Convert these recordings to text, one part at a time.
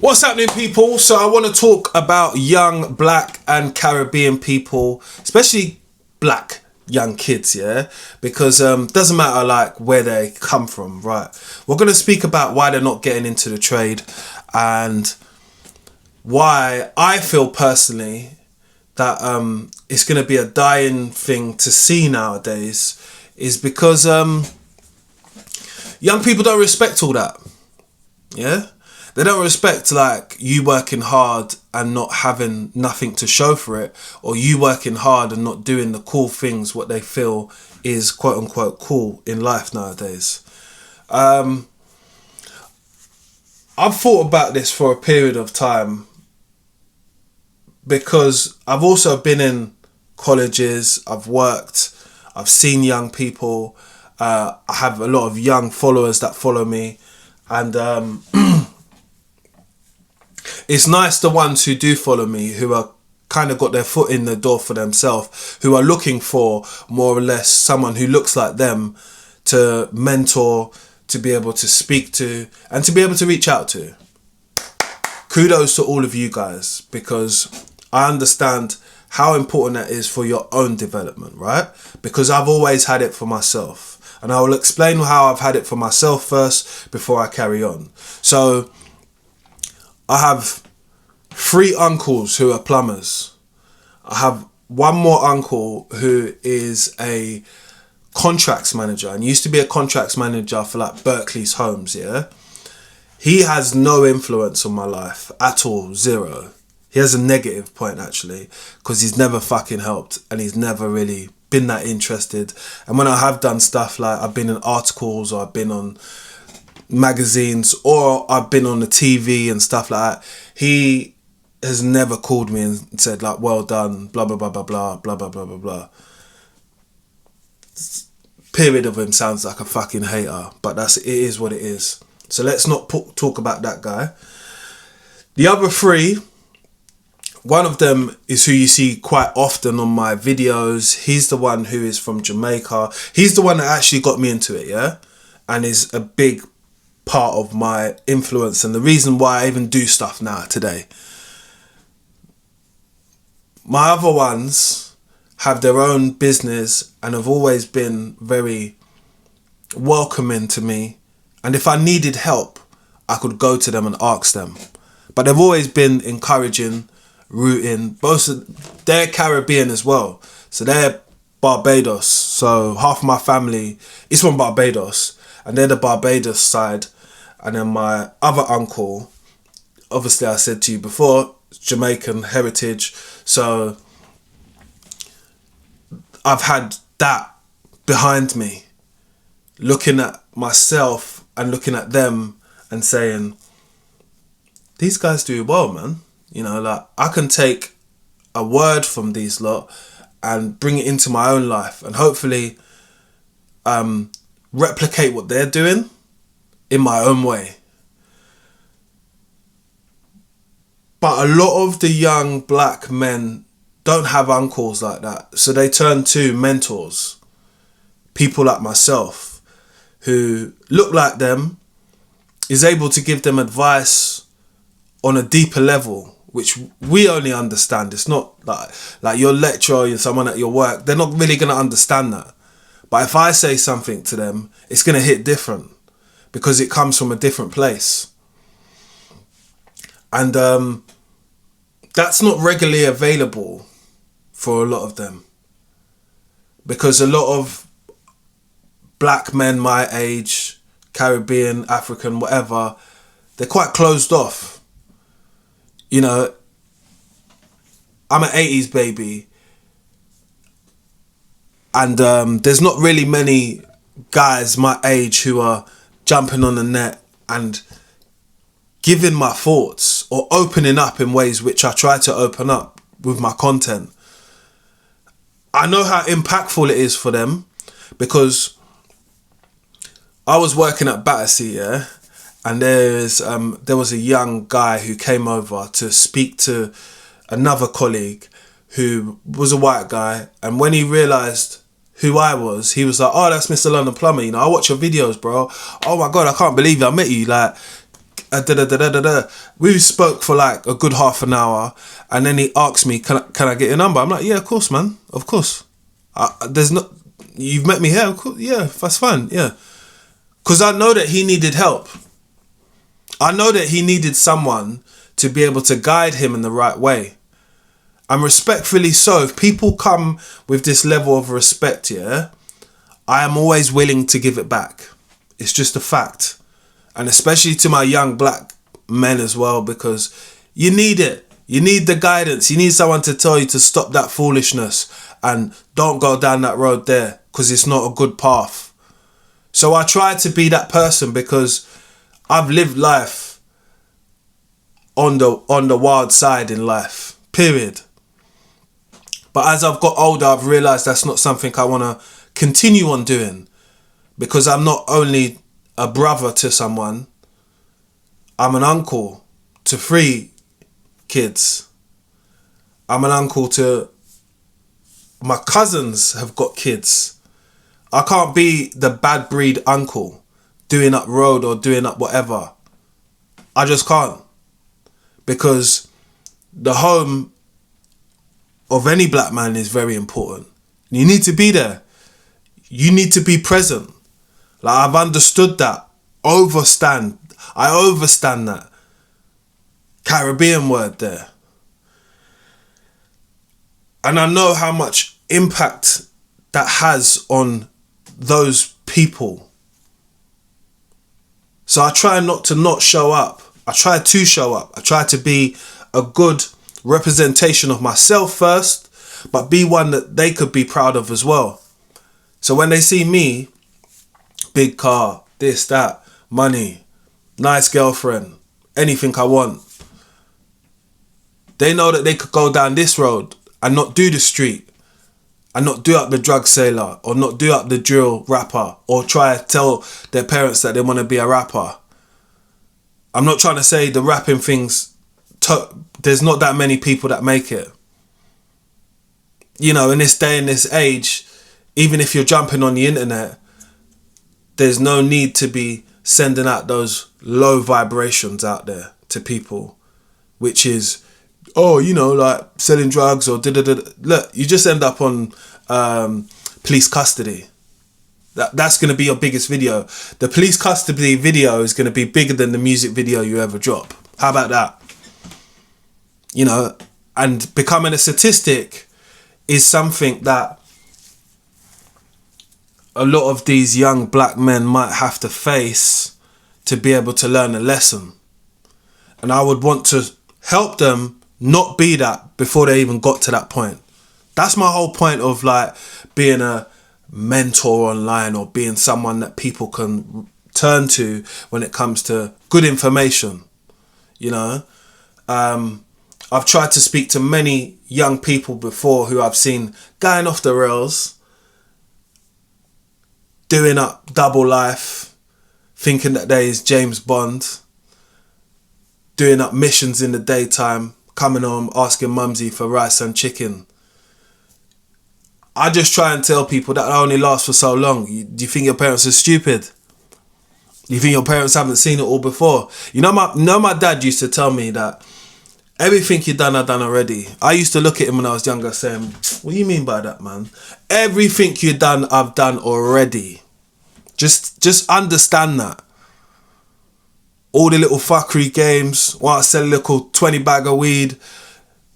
What's happening, people? So I want to talk about young black and Caribbean people, especially black young kids, yeah? Because doesn't matter like where they come from, right? We're going to speak about why they're not getting into the trade and why I feel personally that it's going to be a dying thing to see nowadays is because young people don't respect all that, yeah? They don't respect like you working hard and not having nothing to show for it, or you working hard and not doing the cool things what they feel is quote unquote cool in life nowadays. I've thought about this for a period of time because I've also been in colleges, I've worked, I've seen young people, I have a lot of young followers that follow me, and it's nice the ones who do follow me, who are kind of got their foot in the door for themselves, who are looking for more or less someone who looks like them to mentor, to be able to speak to, and to be able to reach out to. Kudos to all of you guys, because I understand how important that is for your own development, right? Because I've always had it for myself. And I will explain how I've had it for myself first before I carry on. So I have 3 uncles who are plumbers. I have one more uncle who is a contracts manager and used to be a contracts manager for like Berkeley's Homes, yeah? He has no influence on my life at all, 0. He has a negative point actually, because he's never fucking helped and he's never really been that interested. And when I have done stuff like I've been in articles or I've been on magazines or I've been on the TV and stuff like that, he has never called me and said like, well done, blah blah blah blah blah blah blah blah blah blah. Period of him sounds like a fucking hater, but it is what it is. So let's not talk about that guy. The other 3, one of them is who you see quite often on my videos. He's the one who is from Jamaica. He's the one that actually got me into it, yeah? And is a big part of my influence and the reason why I even do stuff now today. My other ones have their own business and have always been very welcoming to me, and if I needed help I could go to them and ask them, but they've always been encouraging, rooting. They're Caribbean as well, so they're Barbados, so half of my family is from Barbados and they're the Barbados side. And then my other uncle, obviously I said to you before, Jamaican heritage. So I've had that behind me, looking at myself and looking at them and saying, these guys do well, man. You know, like I can take a word from these lot and bring it into my own life and hopefully replicate what they're doing in my own way. But a lot of the young black men don't have uncles like that, so they turn to mentors, people like myself who look like them, is able to give them advice on a deeper level, which we only understand. It's not like your lecturer or someone at your work, they're not really going to understand that. But if I say something to them, it's going to hit different, because it comes from a different place. And that's not regularly available for a lot of them, because a lot of black men my age, Caribbean, African, whatever, they're quite closed off. You know, I'm an 80s baby, and there's not really many guys my age who are jumping on the net and giving my thoughts or opening up in ways which I try to open up with my content. I know how impactful it is for them, because I was working at Battersea, yeah, and there was a young guy who came over to speak to another colleague who was a white guy, and when he realised who I was, he was like, oh, that's Mr. London Plumber, you know, I watch your videos, bro. Oh my God, I can't believe I met you. Like, Da, da, da, da, da, da. We spoke for like a good half an hour, and then he asked me, can I get your number? I'm like, yeah, of course, man, of course. There's not, you've met me here, of course, yeah, that's fine, yeah. Because I know that he needed help. I know that he needed someone to be able to guide him in the right way. And respectfully so, if people come with this level of respect, yeah, I am always willing to give it back. It's just a fact. And especially to my young black men as well, because you need it. You need the guidance. You need someone to tell you to stop that foolishness and don't go down that road there, because it's not a good path. So I try to be that person, because I've lived life on the wild side in life, period. But as I've got older, I've realised that's not something I want to continue on doing, because I'm not only a brother to someone, I'm an uncle to 3 kids. I'm an uncle to my cousins have got kids. I can't be the bad breed uncle doing up road or doing up whatever. I just can't. Because the home of any black man is very important. You need to be there. You need to be present. Like, I've understood that. I overstand that. Caribbean word there. And I know how much impact that has on those people. So I try not to show up. I try to show up. I try to be a good representation of myself first, but be one that they could be proud of as well. So when they see me, big car, this, that, money, nice girlfriend, anything I want, they know that they could go down this road and not do the street, and not do up the drug sailor, or not do up the drill rapper, or try to tell their parents that they want to be a rapper. I'm not trying to say the rapping things, there's not that many people that make it. You know, in this day and this age, even if you're jumping on the internet, there's no need to be sending out those low vibrations out there to people, which is, oh, you know, like selling drugs or da-da-da. Look, you just end up on police custody. That's going to be your biggest video. The police custody video is going to be bigger than the music video you ever drop. How about that? You know, and becoming a statistic is something that a lot of these young black men might have to face to be able to learn a lesson. And I would want to help them not be that before they even got to that point. That's my whole point of like being a mentor online, or being someone that people can turn to when it comes to good information. You know, I've tried to speak to many young people before who I've seen going off the rails, doing up double life, thinking that they is James Bond, doing up missions in the daytime, coming home asking mumsy for rice and chicken. I just try and tell people that only lasts for so long. Do you think your parents are stupid? Do you think your parents haven't seen it all before? You know, my dad used to tell me that everything you done, I done already. I used to look at him when I was younger saying, what do you mean by that, man? Everything you done, I've done already. Just understand that. All the little fuckery games, want to sell a little 20 bag of weed,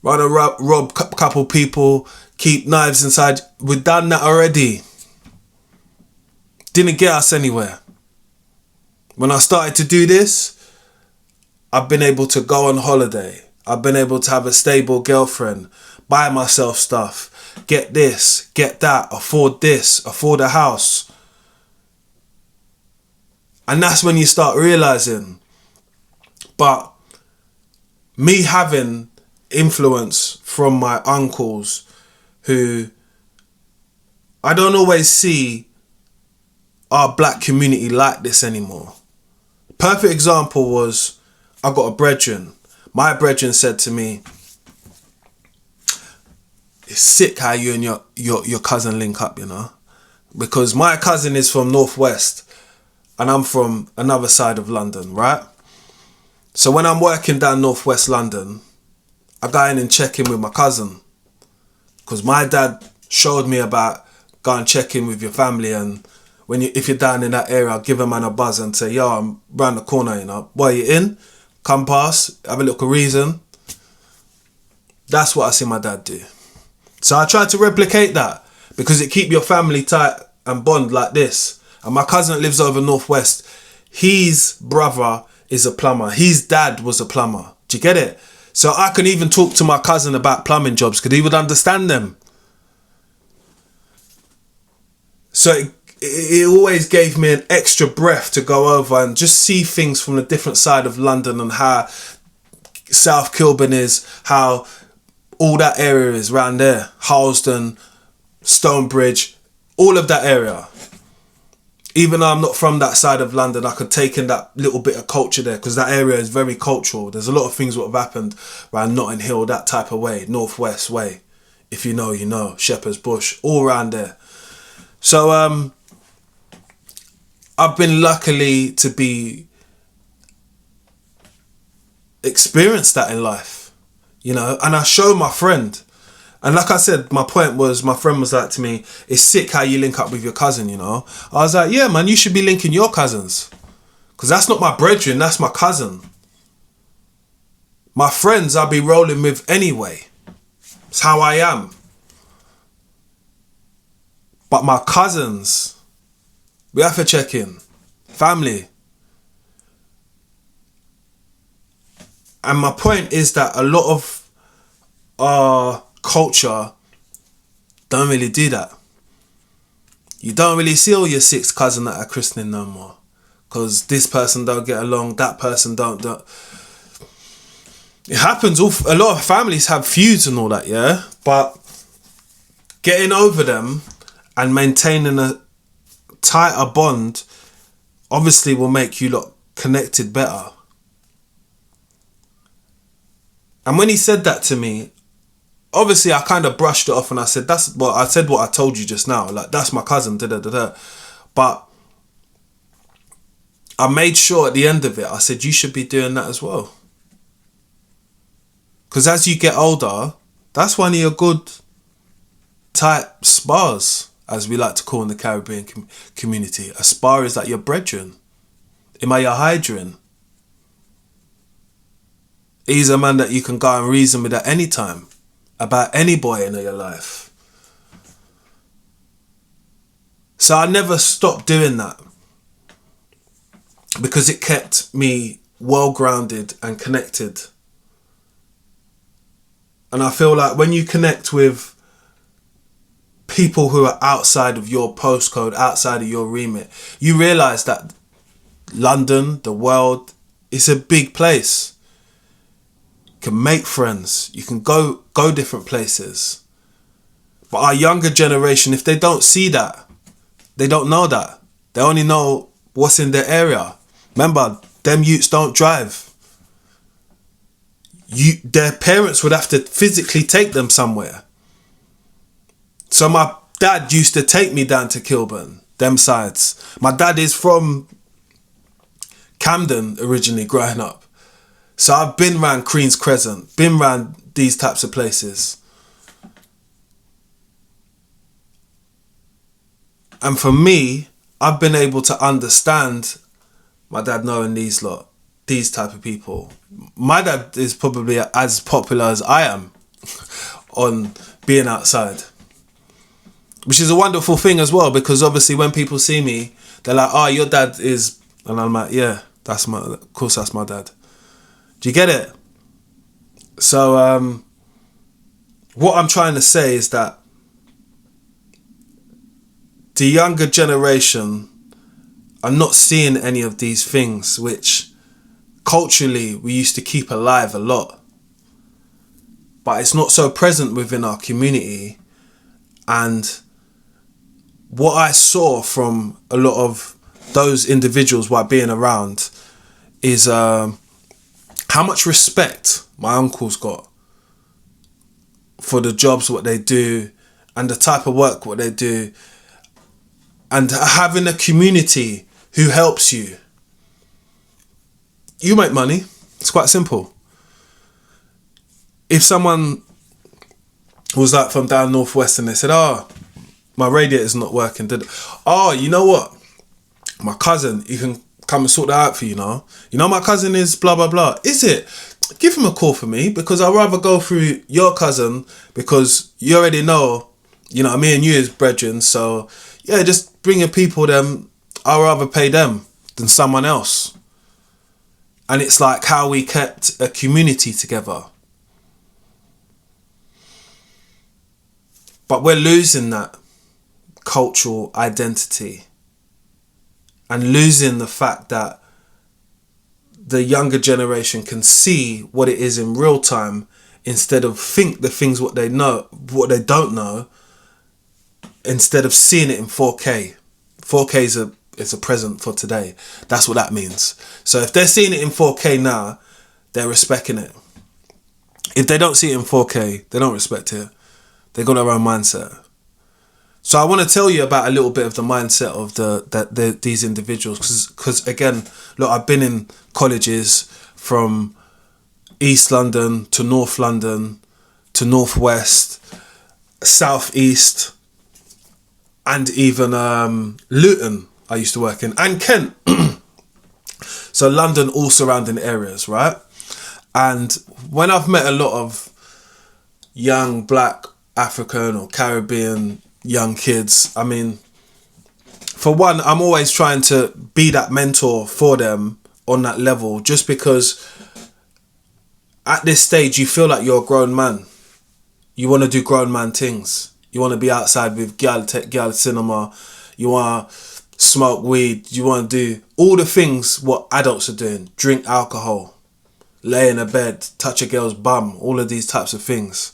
run a rob couple people, keep knives inside. We've done that already. Didn't get us anywhere. When I started to do this, I've been able to go on holiday. I've been able to have a stable girlfriend, buy myself stuff, get this, get that, afford this, afford a house. And that's when you start realizing. But me having influence from my uncles, who I don't always see our black community like this anymore. Perfect example was, I got a brethren. My brethren said to me, it's sick how you and your cousin link up, you know, because my cousin is from Northwest and I'm from another side of London, right? So when I'm working down Northwest London, I go in and check in with my cousin. Because my dad showed me about go and check in with your family, and if you're down in that area, I'll give a man a buzz and say, yo, I'm round the corner, you know. Boy, you in? Come past, have a little reason. That's what I see my dad do. So I try to replicate that because it keep your family tight and bond like this. And my cousin that lives over Northwest, his brother is a plumber. His dad was a plumber. Do you get it? So I can even talk to my cousin about plumbing jobs because he would understand them. So it always gave me an extra breath to go over and just see things from a different side of London and how South Kilburn is, how all that area is around there. Harlesden, Stonebridge, all of that area. Even though I'm not from that side of London, I could take in that little bit of culture there because that area is very cultural. There's a lot of things that have happened around Notting Hill, that type of way, Northwest way. If you know, you know. Shepherd's Bush, all around there. So I've been luckily to be experienced that in life, you know, and I show my friend. And like I said, my point was, my friend was like to me, it's sick how you link up with your cousin, you know. I was like, yeah, man, you should be linking your cousins. Because that's not my brethren, that's my cousin. My friends I'll be rolling with anyway. It's how I am. But my cousins, we have to check in. Family. And my point is that a lot of our culture don't really do that. You don't really see all your sixth cousin at a christening no more. Because this person don't get along, that person don't. It happens, a lot of families have feuds and all that, yeah? But getting over them and maintaining a tighter bond obviously will make you lot connected better. And when he said that to me, obviously I kind of brushed it off and I said, what I told you just now. Like, that's my cousin, da-da-da-da. But I made sure at the end of it, I said, you should be doing that as well. Because as you get older, that's one of your good tight spars, as we like to call in the Caribbean community. A spar is like your brethren. Am I your hydrin? He's a man that you can go and reason with at any time about any boy in your life. So I never stopped doing that because it kept me well grounded and connected. And I feel like when you connect with people who are outside of your postcode, outside of your remit, you realise that London, the world, is a big place. You can make friends, you can go different places. But our younger generation, if they don't see that, they don't know that. They only know what's in their area. Remember, them youths don't drive. Their parents would have to physically take them somewhere. So my dad used to take me down to Kilburn, them sides. My dad is from Camden originally growing up. So I've been round Queen's Crescent, been round these types of places. And for me, I've been able to understand my dad knowing these type of people. My dad is probably as popular as I am on being outside. Which is a wonderful thing as well, because obviously when people see me, they're like, oh, your dad is... And I'm like, yeah, of course that's my dad. Do you get it? So what I'm trying to say is that the younger generation are not seeing any of these things which culturally we used to keep alive a lot. But it's not so present within our community. And what I saw from a lot of those individuals while being around is how much respect my uncles got for the jobs, what they do, and the type of work, what they do, and having a community who helps you. You make money, It's quite simple. If someone was like from down northwest and they said, oh, my radiator's not working. Oh, you know what? My cousin, you can come and sort that out for you now. You know my cousin is blah, blah, blah. Is it? Give him a call for me, because I'd rather go through your cousin, because you already know, you know, me and you is brethren. So, yeah, just bring your people them. I'd rather pay them than someone else. And it's like how we kept a community together. But we're losing that cultural identity and losing the fact that the younger generation can see what it is in real time instead of think the things what they know, what they don't know, instead of seeing it in 4K. 4K is a present for today. That's what that means. So if they're seeing it in 4K now, they're respecting it. If they don't see it in 4K, they don't respect it. They got their own mindset. So I want to tell you about a little bit of the mindset of these individuals, because again, look, I've been in colleges from East London to North London to Northwest, South East, and even Luton I used to work in, and Kent. So London, all surrounding areas, right? And when I've met a lot of young black African or Caribbean young kids, I mean, for one, I'm always trying to be that mentor for them on that level, just because at this stage you feel like you're a grown man. You want to do grown man things. You want to be outside with gal, take gal cinema. You want to smoke weed. You want to do all the things what adults are doing. Drink alcohol, lay in a bed, touch a girl's bum, all of these types of things.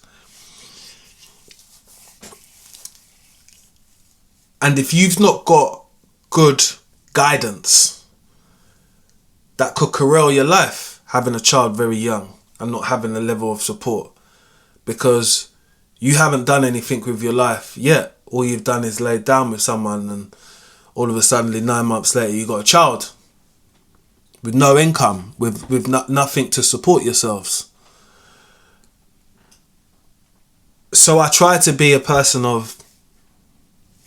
And if you've not got good guidance that could corral your life, having a child very young and not having a level of support, because you haven't done anything with your life yet. All you've done is laid down with someone, and all of a sudden 9 months later you got a child with no income, with nothing to support yourselves. So I try to be a person of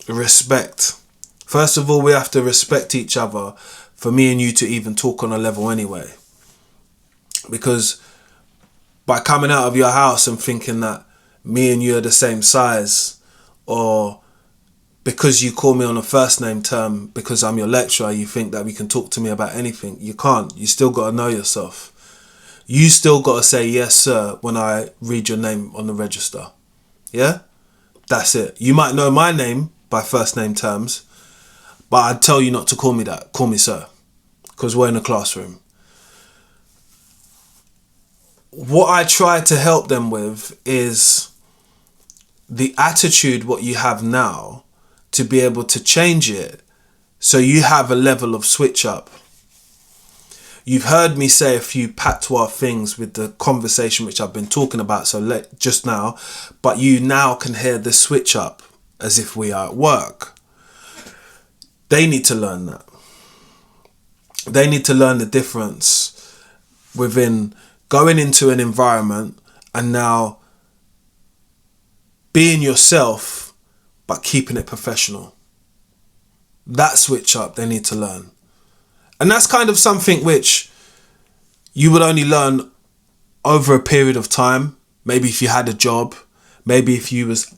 respect. First of all, we have to respect each other for me and you to even talk on a level anyway. Because by coming out of your house and thinking that me and you are the same size, or because you call me on a first name term because I'm your lecturer, you think that we can talk to me about anything. You can't. You still got to know yourself. You still got to say yes sir when I read your name on the register. Yeah? That's it. You might know my name by first name terms, but I'd tell you not to call me that. Call me sir, because we're in a classroom. What I try to help them with is the attitude what you have now, to be able to change it so you have a level of switch up. You've heard me say a few patois things with the conversation which I've been talking about just now, but you now can hear the switch up as if we are at work. They need to learn that. They need to learn the difference within going into an environment and now being yourself but keeping it professional. That switch up they need to learn. And that's kind of something which you would only learn over a period of time. Maybe if you had a job, maybe if you was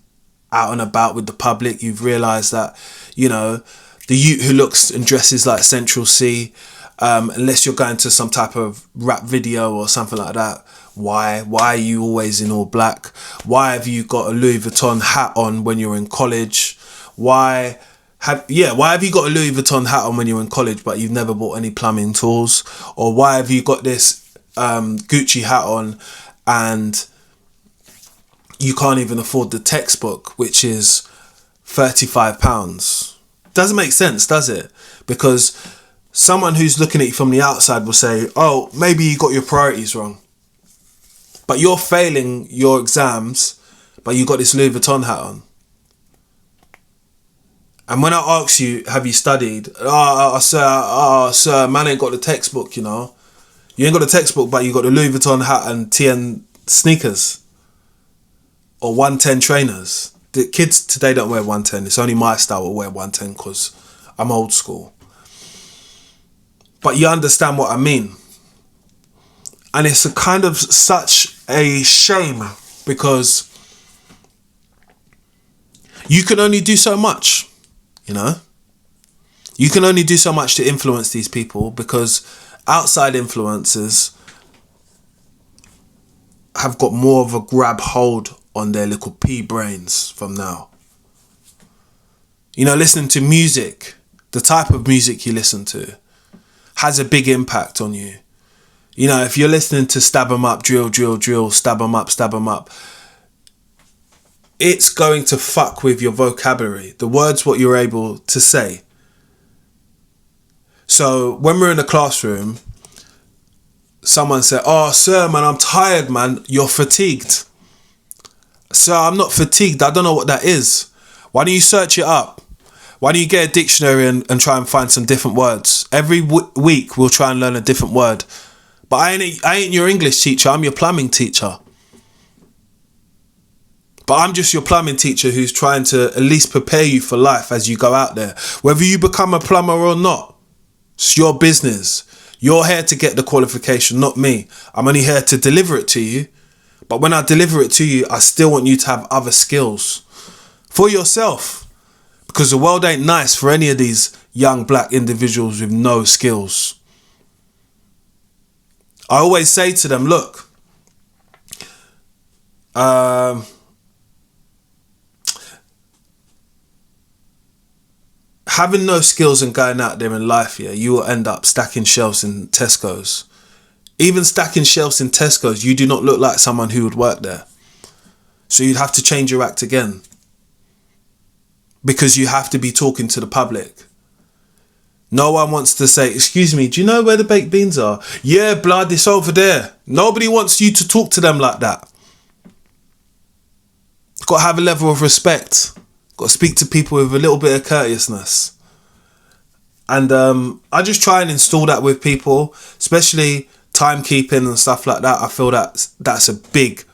out and about with the public, you've realised that, you know, the youth who looks and dresses like Central C, unless you're going to some type of rap video or something like that, why are you always in all black? Why have you got a Louis Vuitton hat on when you're in college? Why have you got a Louis Vuitton hat on when you're in college but you've never bought any plumbing tools? Or why have you got this Gucci hat on and you can't even afford the textbook, which is £35? Doesn't make sense, does it? Because someone who's looking at you from the outside will say, oh, maybe you got your priorities wrong. But you're failing your exams, but you got this Louis Vuitton hat on. And when I ask you, have you studied? Sir, man ain't got the textbook, you know. You ain't got a textbook, but you got the Louis Vuitton hat and TN sneakers. Or 110 trainers. The kids today don't wear 110. It's only my style will wear 110 because I'm old school. But you understand what I mean. And it's a kind of such a shame because you can only do so much, you know? You can only do so much to influence these people because outside influences have got more of a grab hold on their little pea brains from now. You know, listening to music, the type of music you listen to, has a big impact on you. You know, if you're listening to Stab 'em Up, Drill, Drill, Drill, Stab 'em Up, Stab 'em Up, it's going to fuck with your vocabulary, the words what you're able to say. So when we're in the classroom, someone said, "Oh, sir, man, I'm tired, man. You're fatigued." Sir, I'm not fatigued. I don't know what that is. Why don't you search it up? Why don't you get a dictionary and try and find some different words? Every week we'll try and learn a different word. But I ain't your English teacher. I'm your plumbing teacher. But I'm just your plumbing teacher who's trying to at least prepare you for life as you go out there. Whether you become a plumber or not, it's your business. You're here to get the qualification, not me. I'm only here to deliver it to you. But when I deliver it to you, I still want you to have other skills for yourself. Because the world ain't nice for any of these young black individuals with no skills. I always say to them, look, having no skills and going out there in life, yeah, you will end up stacking shelves in Tesco's. Even stacking shelves in Tesco's, you do not look like someone who would work there. So you'd have to change your act again. Because you have to be talking to the public. No one wants to say, "Excuse me, do you know where the baked beans are?" "Yeah, blood, it's over there." Nobody wants you to talk to them like that. You've got to have a level of respect. Got to speak to people with a little bit of courteousness. And I just try and install that with people, especially timekeeping and stuff like that. I feel that's a big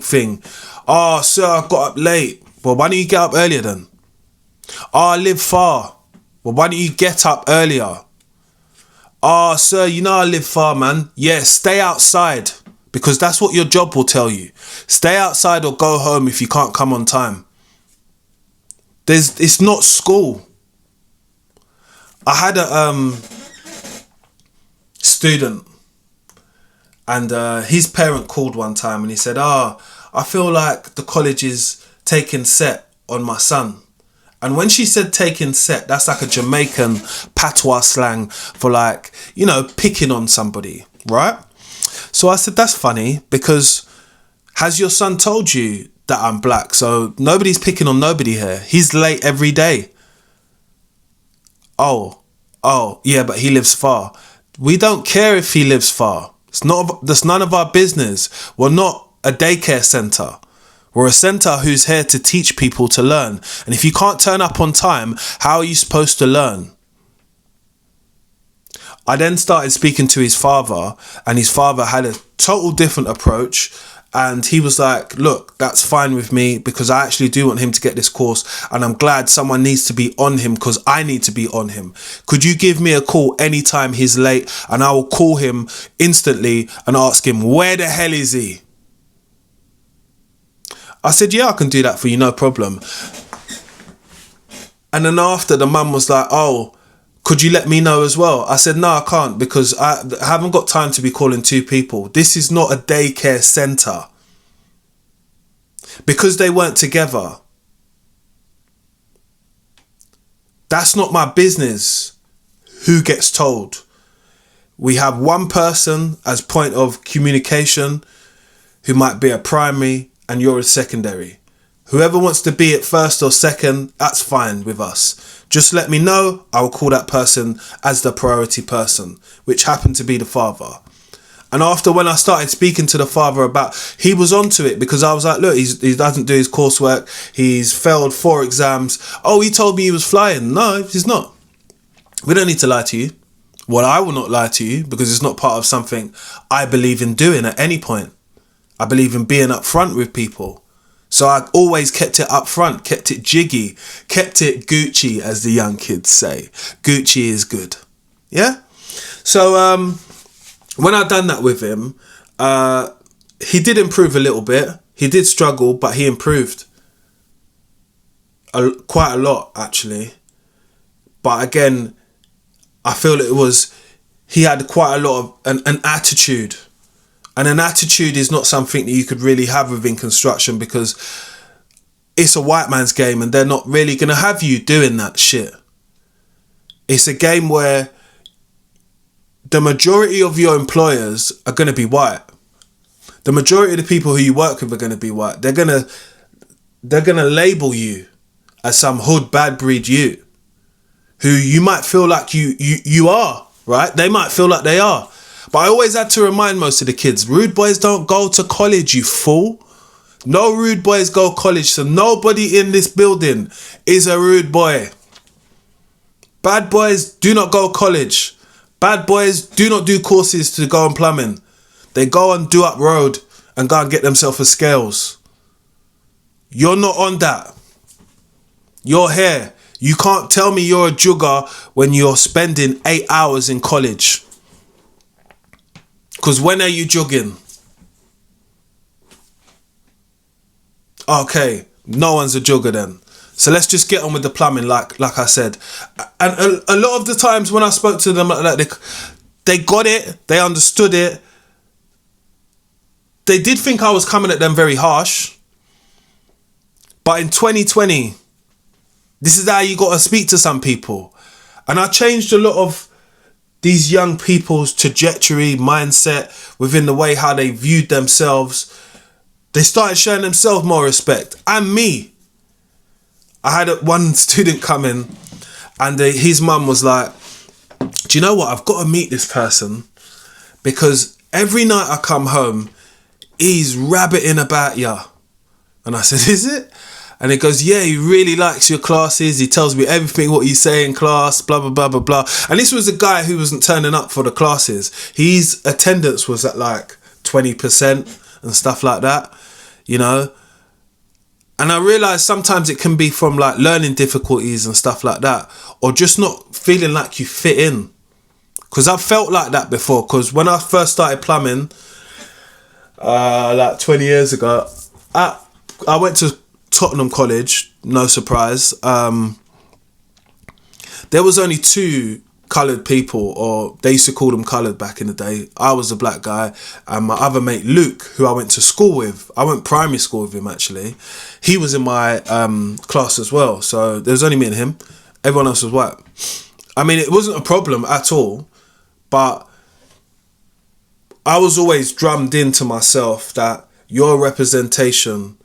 thing. "Oh, sir, I got up late." Well, why don't you get up earlier then? "Oh, I live far." Well, why don't you get up earlier? "Oh, sir, you know I live far, man." Yeah, stay outside. Because that's what your job will tell you. Stay outside or go home if you can't come on time. It's not school. I had a student, and his parent called one time and he said, "I feel like the college is taking set on my son." And when she said taking set, that's like a Jamaican patois slang for, like, you know, picking on somebody, right? So I said, that's funny, because has your son told you that I'm black? So nobody's picking on nobody here. He's late every day. Oh, yeah, but he lives far. We don't care if he lives far. That's none of our business. We're not a daycare centre. We're a centre who's here to teach people to learn. And if you can't turn up on time, how are you supposed to learn? I then started speaking to his father, and his father had a total different approach. And he was like, "Look, that's fine with me, because I actually do want him to get this course. And I'm glad someone needs to be on him, because I need to be on him. Could you give me a call anytime he's late? And I will call him instantly and ask him, where the hell is he?" I said, "Yeah, I can do that for you, no problem." And then after, the mum was like, "Oh, could you let me know as well?" I said, "No, I can't, because I haven't got time to be calling two people. This is not a daycare centre." Because they weren't together. That's not my business who gets told. We have one person as point of communication who might be a primary, and you're a secondary. Whoever wants to be at first or second, that's fine with us. Just let me know, I will call that person as the priority person, which happened to be the father. And after, when I started speaking to the father about, he was onto it, because I was like, "Look, he doesn't do his coursework. He's failed 4 exams. Oh, he told me he was flying." No, he's not. We don't need to lie to you. Well, I will not lie to you because it's not part of something I believe in doing at any point. I believe in being upfront with people. So I always kept it upfront, kept it jiggy, kept it Gucci, as the young kids say. Gucci is good. Yeah? So when I done that with him, he did improve a little bit. He did struggle, but he improved quite a lot, actually. But again, I feel he had quite a lot of an attitude. And an attitude is not something that you could really have within construction because it's a white man's game and they're not really going to have you doing that shit. It's a game where the majority of your employers are going to be white. The majority of the people who you work with are going to be white. They're going to label you as some hood bad breed you, who you might feel like you are, right? They might feel like they are. But I always had to remind most of the kids, rude boys don't go to college, you fool. No rude boys go college, so nobody in this building is a rude boy. Bad boys do not go college. Bad boys do not do courses to go on plumbing. They go and do up road and go and get themselves a scales. You're not on that. You're here. You can't tell me you're a jugger when you're spending 8 hours in college. Because when are you jogging? Okay, no one's a jogger then. So let's just get on with the plumbing, like I said. And a lot of the times when I spoke to them like that, they got it, they understood it. They did think I was coming at them very harsh. But in 2020, this is how you got to speak to some people. And I changed a lot of these young people's trajectory, mindset, within the way how they viewed themselves. They started showing themselves more respect. And me. I had one student come in and his mum was like, do you know what? I've got to meet this person because every night I come home, he's rabbiting about ya. And I said, is it? And he goes, yeah, he really likes your classes. He tells me everything what you say in class, blah, blah, blah, blah, blah. And this was a guy who wasn't turning up for the classes. His attendance was at like 20% and stuff like that, you know. And I realised sometimes it can be from like learning difficulties and stuff like that, or just not feeling like you fit in. Because I've felt like that before. Because when I first started plumbing, like 20 years ago, I went to Tottenham College, no surprise. There was only 2 coloured people, or they used to call them coloured back in the day. I was a black guy, and my other mate Luke, who I went to school with, I went primary school with him actually, he was in my class as well. So there was only me and him, everyone else was white. I mean, it wasn't a problem at all, but I was always drummed into myself that your representation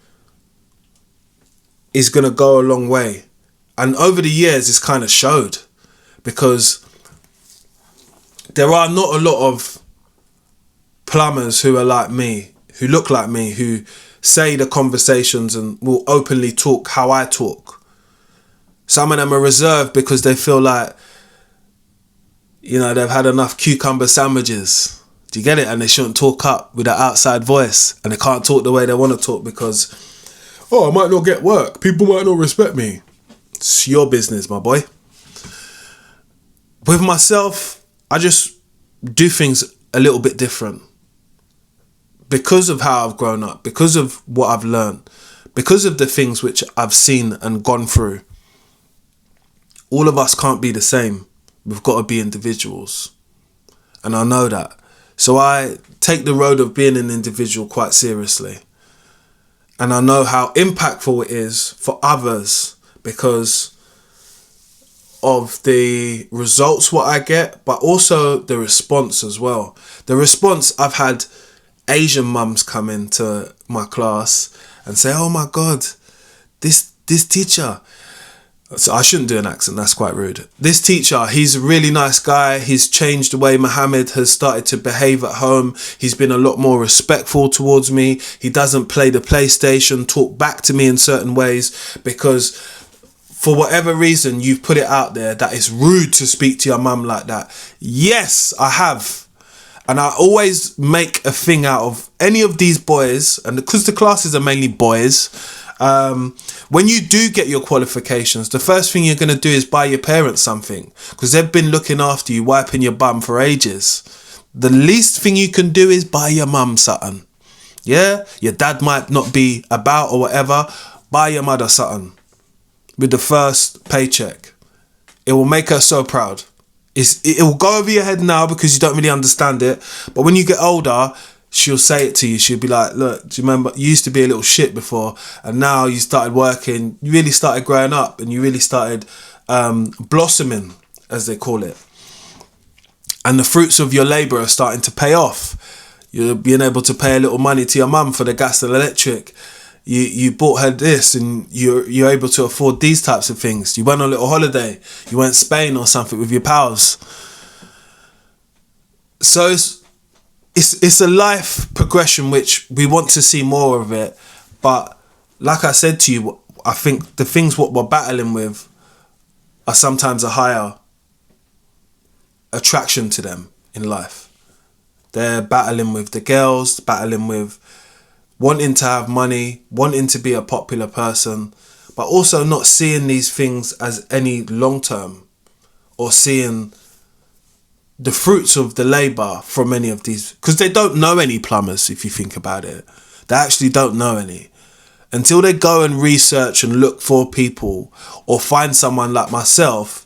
is going to go a long way. And over the years it's kind of showed, because there are not a lot of plumbers who are like me, who look like me, who say the conversations and will openly talk how I talk. Some of them are reserved because they feel like, you know, they've had enough cucumber sandwiches. Do you get it? And they shouldn't talk up with an outside voice, and they can't talk the way they want to talk because, oh, I might not get work. People might not respect me. It's your business, my boy. With myself, I just do things a little bit different. Because of how I've grown up, because of what I've learned, because of the things which I've seen and gone through. All of us can't be the same. We've got to be individuals. And I know that. So I take the road of being an individual quite seriously. And I know how impactful it is for others because of the results what I get, but also the response as well. The response, I've had Asian mums come into my class and say, oh my God, this teacher. So I shouldn't do an accent, that's quite rude. This teacher, he's a really nice guy. He's changed the way Mohammed has started to behave at home. He's been a lot more respectful towards me. He doesn't play the PlayStation, talk back to me in certain ways, because for whatever reason you've put it out there that it's rude to speak to your mum like that. Yes, I have. And I always make a thing out of any of these boys, and because the classes are mainly boys, when you do get your qualifications, the first thing you're going to do is buy your parents something, because they've been looking after you, wiping your bum for ages. The least thing you can do is buy your mum something. Yeah, your dad might not be about or whatever, buy your mother something with the first paycheck. It will make her so proud. It will go over your head now because you don't really understand it, but when you get older, she'll say it to you. She'll be like, look, do you remember, you used to be a little shit before, and now you started working, you really started growing up, and you really started blossoming, as they call it. And the fruits of your labour are starting to pay off. You're being able to pay a little money to your mum for the gas and electric. You bought her this, and you're able to afford these types of things. You went on a little holiday. You went Spain or something with your pals. So it's a life progression which we want to see more of it. But like I said to you, I think the things what we're battling with are sometimes a higher attraction to them in life. They're battling with the girls, battling with wanting to have money, wanting to be a popular person, but also not seeing these things as any long term, or seeing the fruits of the labour from any of these, because they don't know any plumbers. If you think about it, they actually don't know any until they go and research and look for people, or find someone like myself.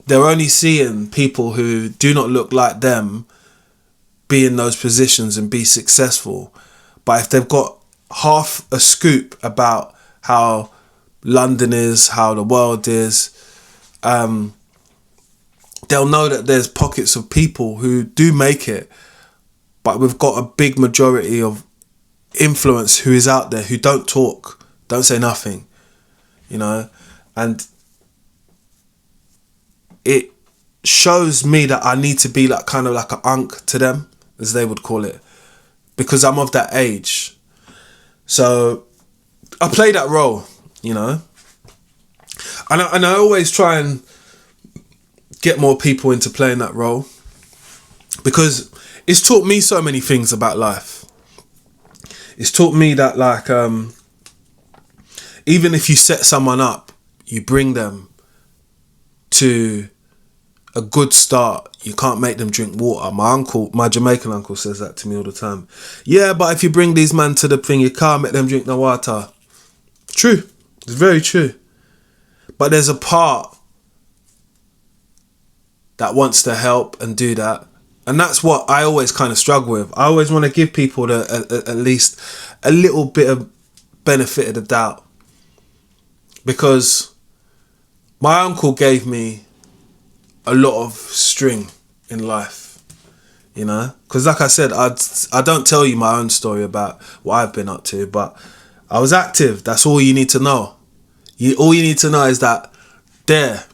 They're only seeing people who do not look like them be in those positions and be successful. But if they've got half a scoop about how London is, how the world is, they'll know that there's pockets of people who do make it, but we've got a big majority of influence who is out there who don't talk, don't say nothing, you know. And it shows me that I need to be like kind of like an unk to them, as they would call it, because I'm of that age. So I play that role, you know. And I always try and get more people into playing that role, because it's taught me so many things about life. It's taught me that, like, even if you set someone up, you bring them to a good start, you can't make them drink water. My Jamaican uncle says that to me all the time. Yeah, but if you bring these men to the thing, you can't make them drink the water. True. It's very true. But there's a part that wants to help and do that. And that's what I always kind of struggle with. I always want to give people at least a little bit of benefit of the doubt. Because my uncle gave me a lot of string in life, you know. Because like I said, I don't tell you my own story about what I've been up to, but I was active. That's all you need to know. All you need to know is that there.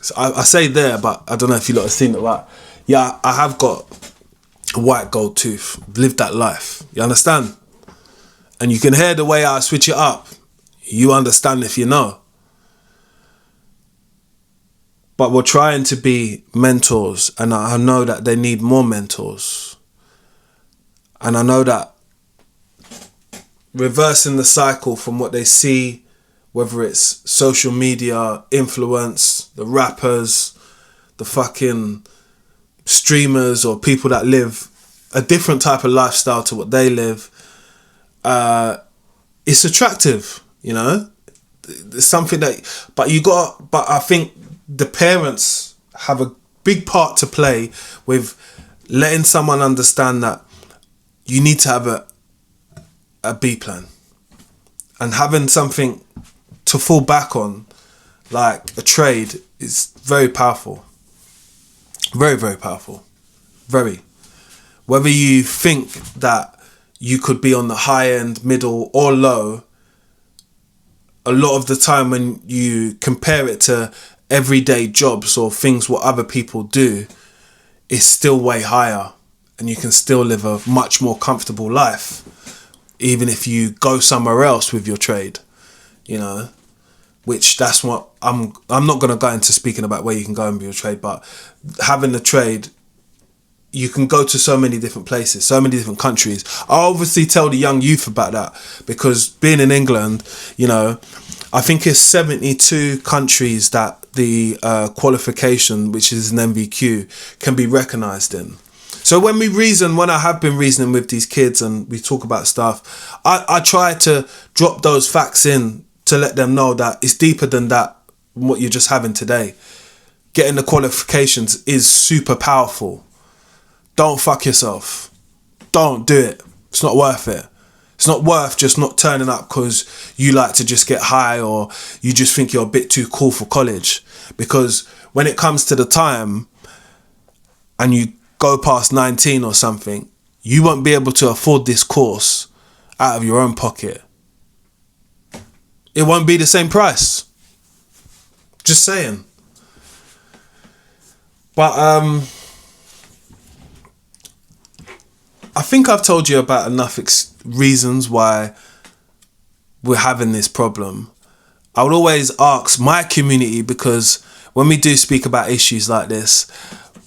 So I say there, but I don't know if you lot have seen it, right? Yeah, I have got a white gold tooth. I've lived that life. You understand? And you can hear the way I switch it up. You understand if you know. But we're trying to be mentors, and I know that they need more mentors. And I know that reversing the cycle from what they see, whether it's social media influence, the rappers, the fucking streamers, or people that live a different type of lifestyle to what they live, it's attractive, you know. It's something that, but I think the parents have a big part to play with letting someone understand that you need to have a B plan, and having something to fall back on, like a trade, is very powerful. Very, very powerful. Very. Whether you think that you could be on the high end, middle or low, a lot of the time when you compare it to everyday jobs or things what other people do, it's still way higher, and you can still live a much more comfortable life even if you go somewhere else with your trade, you know. which that's what I'm not going to go into speaking about where you can go and be a trade, but having the trade, you can go to so many different places, so many different countries. I obviously tell the young youth about that, because being in England, you know, I think it's 72 countries that the qualification, which is an NVQ, can be recognised in. So when I have been reasoning with these kids and we talk about stuff, I try to drop those facts in to let them know that it's deeper than that, what you're just having today. Getting the qualifications is super powerful. Don't fuck yourself. Don't do it. It's not worth it. It's not worth just not turning up because you like to just get high, or you just think you're a bit too cool for college. Because when it comes to the time and you go past 19 or something, you won't be able to afford this course out of your own pocket. It won't be the same price. Just saying. But I think I've told you about enough reasons why we're having this problem. I would always ask my community, because when we do speak about issues like this,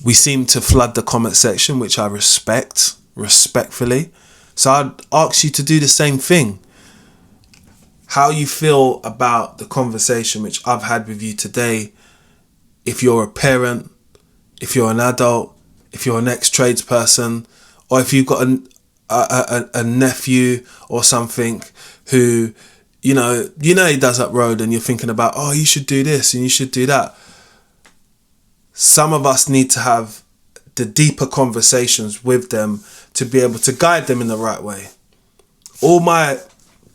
we seem to flood the comment section, which I respectfully. So I'd ask you to do the same thing. How you feel about the conversation which I've had with you today. If you're a parent, if you're an adult, if you're an ex-tradesperson, or if you've got a nephew or something who, you know he does up road, and you're thinking about, oh, you should do this and you should do that. Some of us need to have the deeper conversations with them to be able to guide them in the right way. All my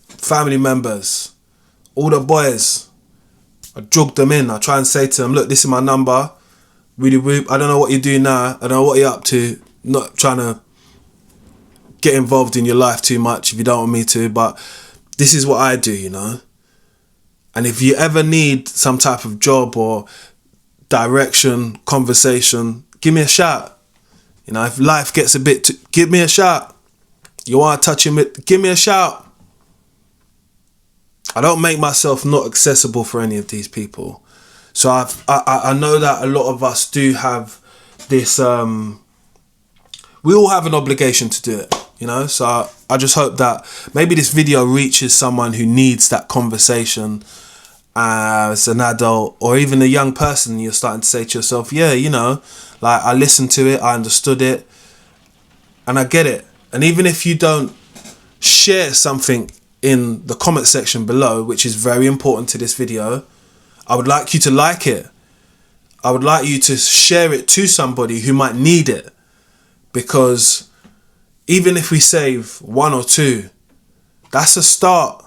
family members, all the boys, I drug them in. I try and say to them, look, this is my number. Really, I don't know what you're doing now. I don't know what you're up to. Not trying to get involved in your life too much if you don't want me to, but this is what I do, you know. And if you ever need some type of job or direction, conversation, give me a shout. You know, if life gets a bit give me a shout. You want to touch him, give me a shout. I don't make myself not accessible for any of these people. So I know that a lot of us do have this, we all have an obligation to do it, you know. So I just hope that maybe this video reaches someone who needs that conversation as an adult, or even a young person. You're starting to say to yourself, yeah, you know, like, I listened to it, I understood it, and I get it. And even if you don't share something in the comment section below, which is very important to this video, I would like you to like it. I would like you to share it to somebody who might need it, because even if we save one or two, that's a start.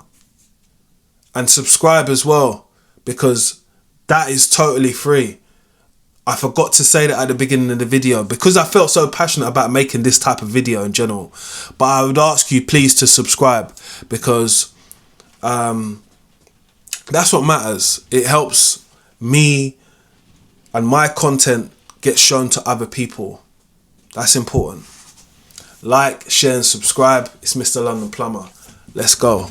And subscribe as well, because that is totally free. I forgot to say that at the beginning of the video, because I felt so passionate about making this type of video in general. But I would ask you please to subscribe, because that's what matters. It helps me and my content get shown to other people. That's important. Like, share and subscribe. It's Mr. London Plumber. Let's go.